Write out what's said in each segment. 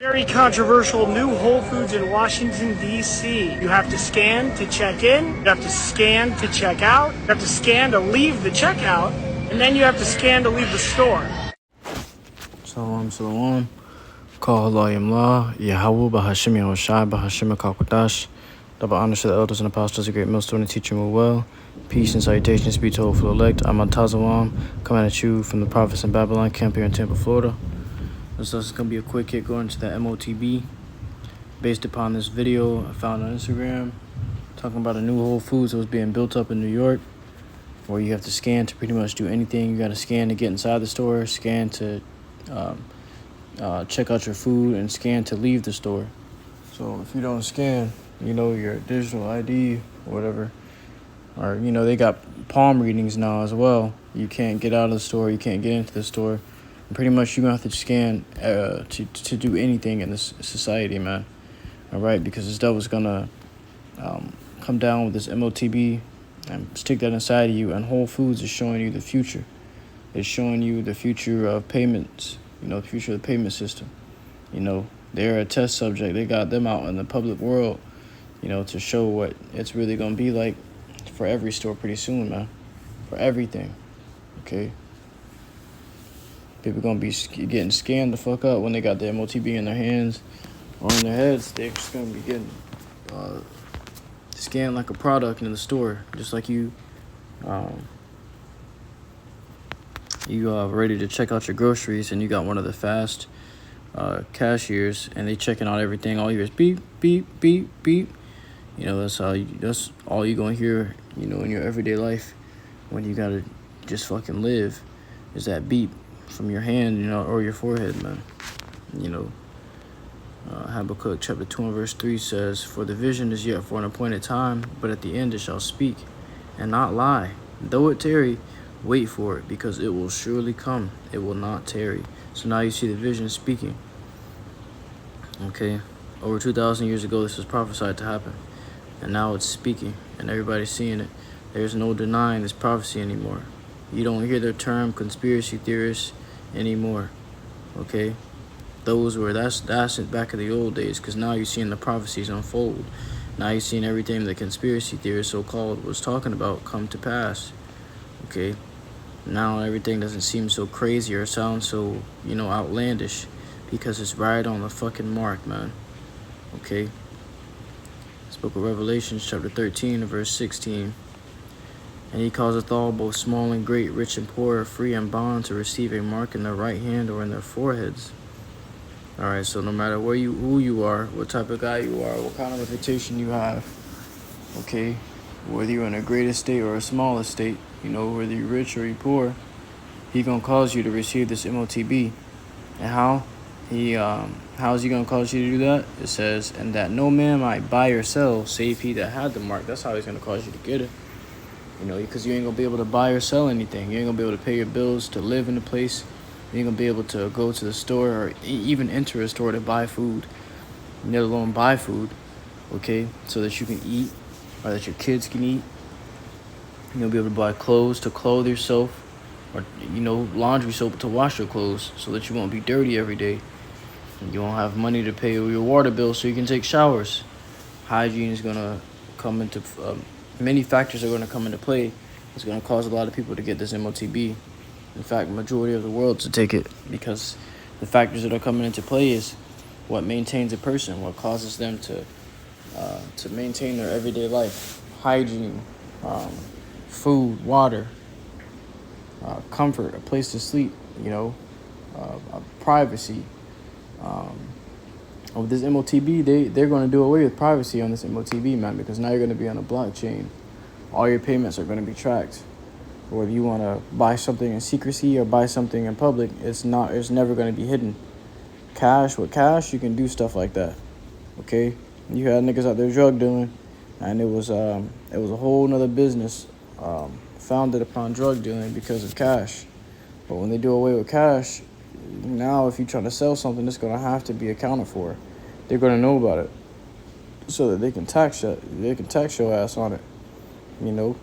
Very controversial new Whole Foods in Washington, D.C. You have to scan to check in, you have to scan to check out, you have to scan to leave the checkout, and then you have to scan to leave the store. Salam. Call HALALYAM, YAHAWAH, BAHASHAM, YAHAWASHI, BAHASHAM, QADASH. Double honors to the elders and apostles, a great millstone, and teaching will well. Peace and salutations be told for the elect. I'm Motb, coming at you from the prophets in Babylon, camp here in Tampa, Florida. This is going to be a quick hit going to the Motb. Based upon this video I found on Instagram, talking about a new Whole Foods that was being built up in New York, where you have to scan to pretty much do anything. You got to scan to get inside the store, scan to check out your food, and scan to leave the store. So if you don't scan, your digital ID or whatever, or they got palm readings now as well. You can't get out of the store, you can't get into the store. And pretty much you're gonna have to scan to do anything in this society, man. All right, because this devil's gonna come down with this Motb and stick that inside of you. And Whole Foods is showing you the future. It's showing you the future of payments. The future of the payment system. They're a test subject. They got them out in the public world, to show what it's really going to be like for every store pretty soon, man. For everything, okay? People going to be getting scanned the fuck up when they got the Motb in their hands or in their heads. They're just going to be getting scanned like a product in the store, just like you ready to check out your groceries, and you got one of the fast cashiers, and they checking out everything. All you hear is beep, beep, beep, beep. That's all you gonna hear, in your everyday life when you gotta just fucking live, is that beep from your hand, or your forehead, man. Habakkuk chapter 2 and verse 3 says, "For the vision is yet for an appointed time, but at the end it shall speak and not lie. Though it tarry, wait for it, because it will surely come. It will not tarry." So now you see the vision speaking. Okay, over 2,000 years ago, this was prophesied to happen, and now it's speaking, and everybody's seeing it. There's no denying this prophecy anymore. You don't hear the term conspiracy theorists anymore. Okay, that's back in the old days, because now you're seeing the prophecies unfold. Now you're seeing everything the conspiracy theorists, so-called, was talking about come to pass. Okay, now everything doesn't seem so crazy or sound so, outlandish, because it's right on the fucking mark, man. Okay, this book of Revelation, chapter 13, verse 16. "And he causeth all, both small and great, rich and poor, free and bond, to receive a mark in their right hand or in their foreheads." All right, so no matter who you are, what type of guy you are, what kind of reputation you have, okay, whether you're in a great estate or a small estate, whether you're rich or you're poor, he gonna cause you to receive this Motb. And how is he gonna cause you to do that? It says, "And that no man might buy or sell, save he that had the mark." That's how he's gonna cause you to get it. Because you ain't gonna be able to buy or sell anything. You ain't gonna be able to pay your bills, to live in the place. You ain't gonna be able to go to the store or even enter a store to buy food, let alone buy food, okay, so that you can eat or that your kids can eat. You'll be able to buy clothes to clothe yourself, or laundry soap to wash your clothes, so that you won't be dirty every day. And you won't have money to pay your water bill so you can take showers. Hygiene is gonna come into many factors are gonna come into play. It's gonna cause a lot of people to get this Motb. In fact, majority of the world to take it, because the factors that are coming into play is what maintains a person, what causes them to maintain their everyday life: hygiene, food, water, comfort, a place to sleep, privacy. With this Motb, they're going to do away with privacy on this Motb, man, because now you're going to be on a blockchain. All your payments are going to be tracked. Whether you want to buy something in secrecy or buy something in public, it's never going to be hidden. With cash, you can do stuff like that. Okay, you had niggas out there drug dealing, and it was a whole nother business founded upon drug dealing because of cash. But when they do away with cash, now if you're trying to sell something, it's going to have to be accounted for. They're going to know about it, so that they can tax your ass on it. You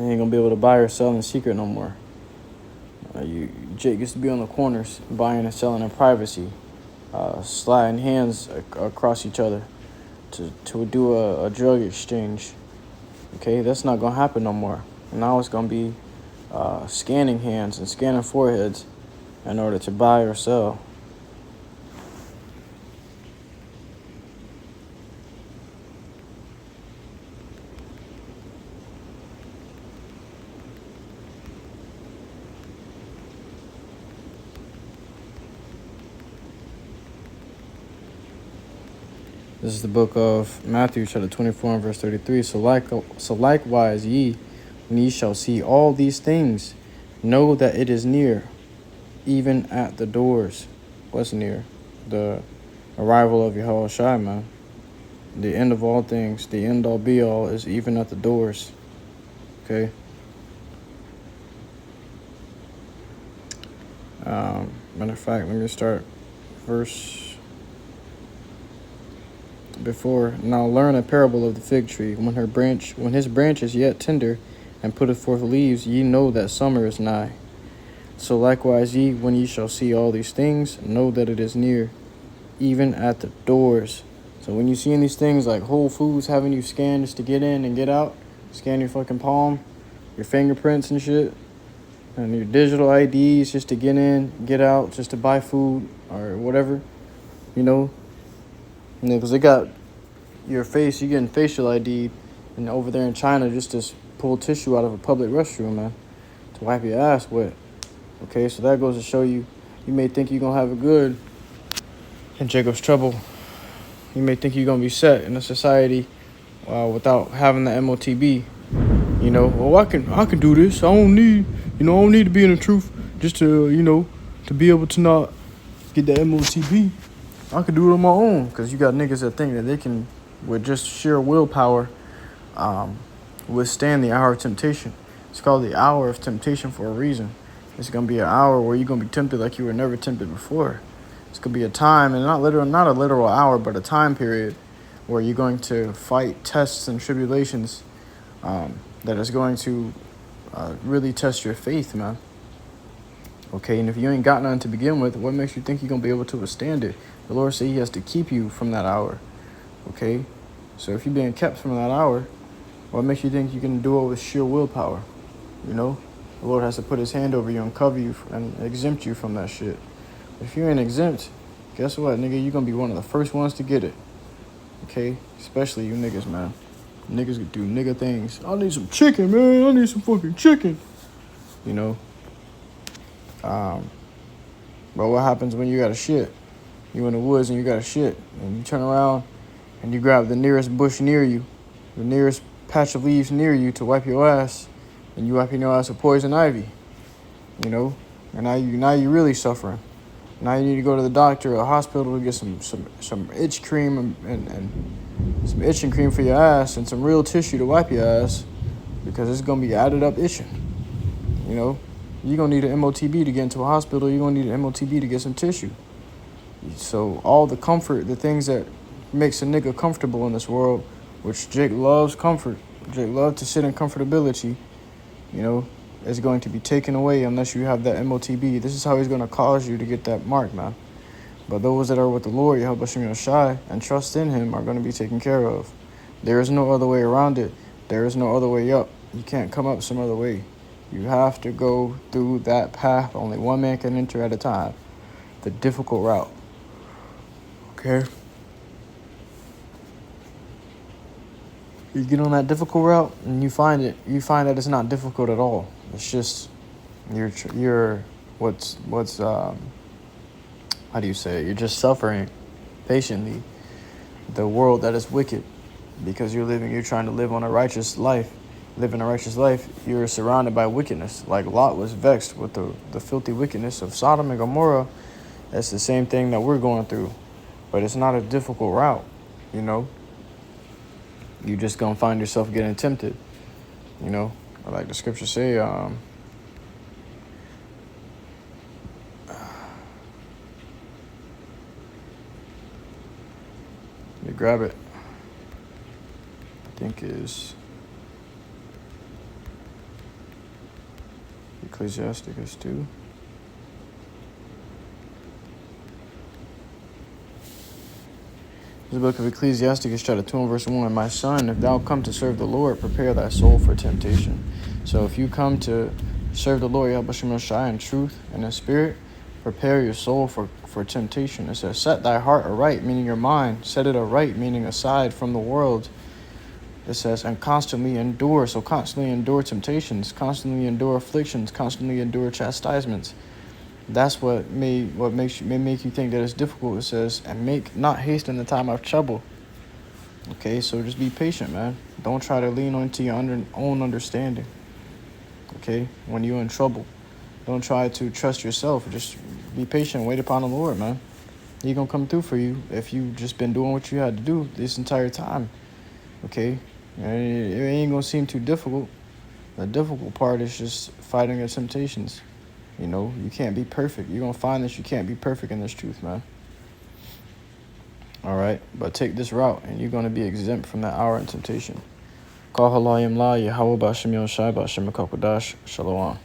ain't gonna be able to buy or sell in secret no more. You Jake used to be on the corners buying and selling in privacy, sliding hands across each other to do a drug exchange. Okay, that's not gonna happen no more. Now it's gonna be scanning hands and scanning foreheads in order to buy or sell. This is the book of Matthew, chapter 24 and verse 33. So likewise ye, when ye shall see all these things, know that it is near, even at the doors. What's near? The arrival of YAHAWASHI, man. The end of all things, the end all be all is even at the doors. Okay? Matter of fact, let me start verse before. Now learn a parable of the fig tree. When his branch is yet tender, and putteth forth leaves, ye know that summer is nigh. So likewise ye, when ye shall see all these things, know that it is near, even at the doors. So when you seeing these things like Whole Foods having you scan just to get in and get out, scan your fucking palm, your fingerprints and shit, and your digital IDs just to get in, get out, just to buy food or whatever, you know, because they got your face, you getting facial ID, and over there in China, just to pull tissue out of a public restroom, man, to wipe your ass wet. Okay, so that goes to show you, you may think you're going to have it good in Jacob's trouble. You may think you're going to be set in a society without having the MOTB. You know, well, I can do this. I don't need to be in the truth just to, to be able to not get the MOTB. I can do it on my own, because you got niggas that think that they can, with just sheer willpower, withstand the hour of temptation. It's called the hour of temptation for a reason. It's going to be an hour where you're going to be tempted like you were never tempted before. It's going to be a time, and not a literal hour, but a time period where you're going to fight tests and tribulations that is going to really test your faith, man. Okay, and if you ain't got nothing to begin with, what makes you think you're going to be able to withstand it? The Lord said he has to keep you from that hour. Okay, so if you're being kept from that hour, what makes you think you can do it with sheer willpower? You know, the Lord has to put his hand over you and cover you and exempt you from that shit. If you ain't exempt, guess what, nigga? You're going to be one of the first ones to get it. Okay? Especially you niggas, man. Niggas can do nigga things. I need some chicken, man. I need some fucking chicken. You know? But what happens when you got a shit? You in the woods and you got a shit. And you turn around and you grab the nearest bush near you, the nearest patch of leaves near you to wipe your ass. And you wiping your ass with poison ivy. You know? And now you really suffering. Now you need to go to the doctor or a hospital to get some itch cream and some itching cream for your ass and some real tissue to wipe your ass, because it's going to be added up itching. You know, you're going to need an MOTB to get into a hospital. You're going to need an MOTB to get some tissue. So all the comfort, the things that makes a nigga comfortable in this world, which Jake loves comfort. Jake loves to sit in comfortability, you know, is going to be taken away unless you have that MOTB. This is how he's going to cause you to get that mark, man. But those that are with the Lord, YAHAWASHI, and trust in him are going to be taken care of. There is no other way around it. There is no other way up. You can't come up some other way. You have to go through that path only one man can enter at a time. The difficult route. Okay? You get on that difficult route and you find that it's not difficult at all. It's just you're how do you say it? You're just suffering patiently the world that is wicked, because you're trying to live on a righteous life. Living a righteous life, you're surrounded by wickedness. Like Lot was vexed with the filthy wickedness of Sodom and Gomorrah. That's the same thing that we're going through. But it's not a difficult route, you know. You just gonna find yourself getting tempted, you know. Like the scriptures say, you grab it. I think is Ecclesiasticus 2. The book of Ecclesiastes, chapter 2 and verse 1. My son, if thou come to serve the Lord, prepare thy soul for temptation. So if you come to serve the Lord, YAHAWASHI, in truth and in spirit, prepare your soul for temptation. It says, set thy heart aright, meaning your mind. Set it aright, meaning aside from the world. It says, and constantly endure. So constantly endure temptations, constantly endure afflictions, constantly endure chastisements. That's what may make you think that it's difficult. It says, and make not haste in the time of trouble. Okay, so just be patient, man. Don't try to lean onto your own understanding. Okay, when you're in trouble, don't try to trust yourself. Just be patient. Wait upon the Lord, man. He's gonna come through for you if you just been doing what you had to do this entire time. Okay, and it ain't gonna seem too difficult. The difficult part is just fighting your temptations. You know, you can't be perfect. You're going to find that you can't be perfect in this truth, man. All right? But take this route, and you're going to be exempt from that hour in temptation. Call HALALYAM, YAHAWAH, BAHASHAM, QADASH, Shalom.